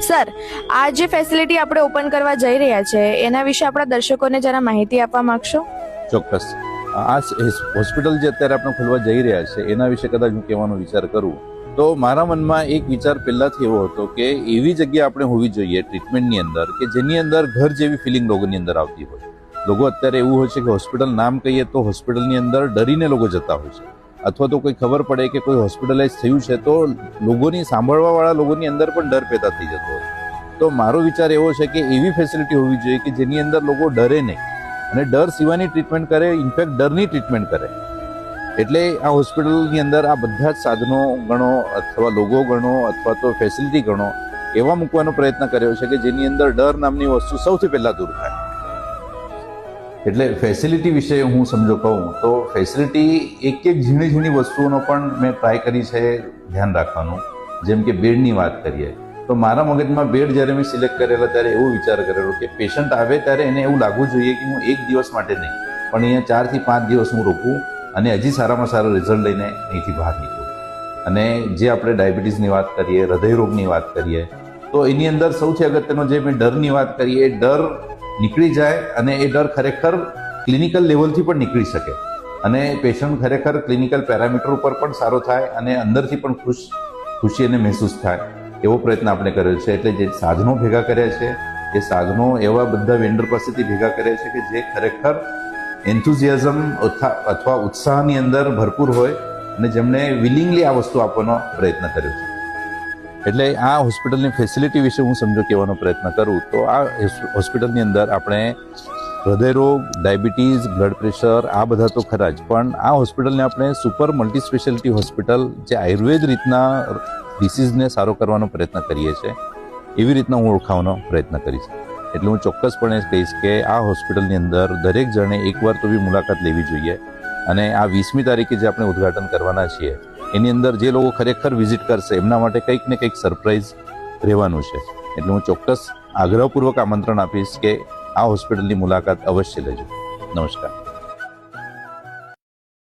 Sir, આ જે facility આપણે ઓપન કરવા જઈ રહ્યા છે એના વિશે આપણા દર્શકોને જરા માહિતી આપવા માંગશો? ચોક્કસ. આ હોસ્પિટલ જે અત્યારે આપણે ખોલવા જઈ રહ્યા છે એના વિશે કદાચ હું કહેવાનો વિચાર કરું તો મારા મનમાં એક વિચાર પહેલાથી એવો હતો કે એવી જગ્યા આપણે હોવી જોઈએ ટ્રીટમેન્ટની અંદર કે જેની અંદર ઘર જેવી ફિલિંગ લોકોની અંદર આવતી હોય. લોકો અત્યારે એવું હોય છે કે હોસ્પિટલ નામ કહીએ તો હોસ્પિટલની અંદર ડરીને લોકો જતા હોય છે, અથવા તો કોઈ ખબર પડે કે કોઈ હોસ્પિટલાઇઝ થયું છે તો લોકોની સાંભળવાવાળા લોકોની અંદર પણ ડર પેદા થઈ જતો હોય. તો મારો વિચાર એવો છે કે એવી ફેસિલિટી હોવી જોઈએ કે જેની અંદર લોકો ડરે નહીં અને ડર સિવાયની ટ્રીટમેન્ટ કરે, ઇનફેક્ટ ડરની ટ્રીટમેન્ટ કરે. એટલે આ હોસ્પિટલની અંદર આ બધા જ સાધનો ગણો અથવા લોગો ગણો અથવા તો ફેસિલિટી ગણો એવા મૂકવાનો પ્રયત્ન કર્યો છે કે જેની અંદર ડર નામની વસ્તુ સૌથી પહેલા દૂર થાય. એટલે ફેસિલિટી વિશે હું સમજો કહું તો ફેસિલિટી એક ઝીણી ઝીણી વસ્તુઓનો પણ મેં ટ્રાય કરી છે ધ્યાન રાખવાનું. જેમ કે બેડની વાત કરીએ તો મારા મગજમાં બેડ જ્યારે મેં સિલેક્ટ કરેલા ત્યારે એવો વિચાર કરેલો કે પેશન્ટ આવે ત્યારે એને એવું લાગવું જોઈએ કે હું એક દિવસ માટે નહીં પણ અહીંયા 4 થી 5 દિવસ હું રોકું અને હજી સારામાં સારું રિઝલ્ટ લઈને અહીંથી બહાર નીકળું. અને જે આપણે ડાયાબિટીસની વાત કરીએ, હૃદયરોગની વાત કરીએ તો એની અંદર સૌથી અગત્યનો જે મેં ડરની વાત કરી એ ડર નીકળી જાય અને એ ડર ખરેખર ક્લિનિકલ લેવલથી પણ નીકળી શકે અને પેશન્ટ ખરેખર ક્લિનિકલ પેરામીટર ઉપર પણ સારો થાય અને અંદરથી પણ ખુશી અને મહેસૂસ થાય એવો પ્રયત્ન આપણે કર્યો છે. એટલે જે સાધનો ભેગા કર્યા છે એ સાધનો એવા બધા વેન્ડર પાસેથી ભેગા કર્યા છે કે જે ખરેખર એન્થુઝિયાઝમ અથવા ઉત્સાહની અંદર ભરપૂર હોય અને જેમણે વિલિંગલી આ વસ્તુ આપવાનો પ્રયત્ન કર્યો છે. એટલે આ હોસ્પિટલની ફેસિલિટી વિશે હું સમજો કહેવાનો પ્રયત્ન કરું તો આ હોસ્પિટલની અંદર આપણે હૃદયરોગ, ડાયાબિટીસ, બ્લડ પ્રેશર આ બધા તો ખરા જ, પણ આ હોસ્પિટલને આપણે સુપર મલ્ટી સ્પેશિયાલિટી હોસ્પિટલ જે આયુર્વેદ રીતના ડિસીઝને સારો કરવાનો પ્રયત્ન કરીએ છીએ એવી રીતના હું ઓળખાવાનો પ્રયત્ન કરીશ. એટલે હું ચોક્કસપણે કહીશ કે આ હોસ્પિટલની અંદર દરેક જણે એકવાર તો બી મુલાકાત લેવી જોઈએ. અને આ 20મી તારીખે જે આપણે ઉદ્ઘાટન કરવાના છીએ એની અંદર જે લોકો ખરેખર વિઝિટ કરશે એમના માટે કંઈક ને કંઈક સરપ્રાઇઝ રહેવાનું છે. એટલે હું ચોક્કસ આગ્રહપૂર્વક આમંત્રણ આપીશ કે આ હોસ્પિટલની મુલાકાત અવશ્ય લેજો. નમસ્કાર.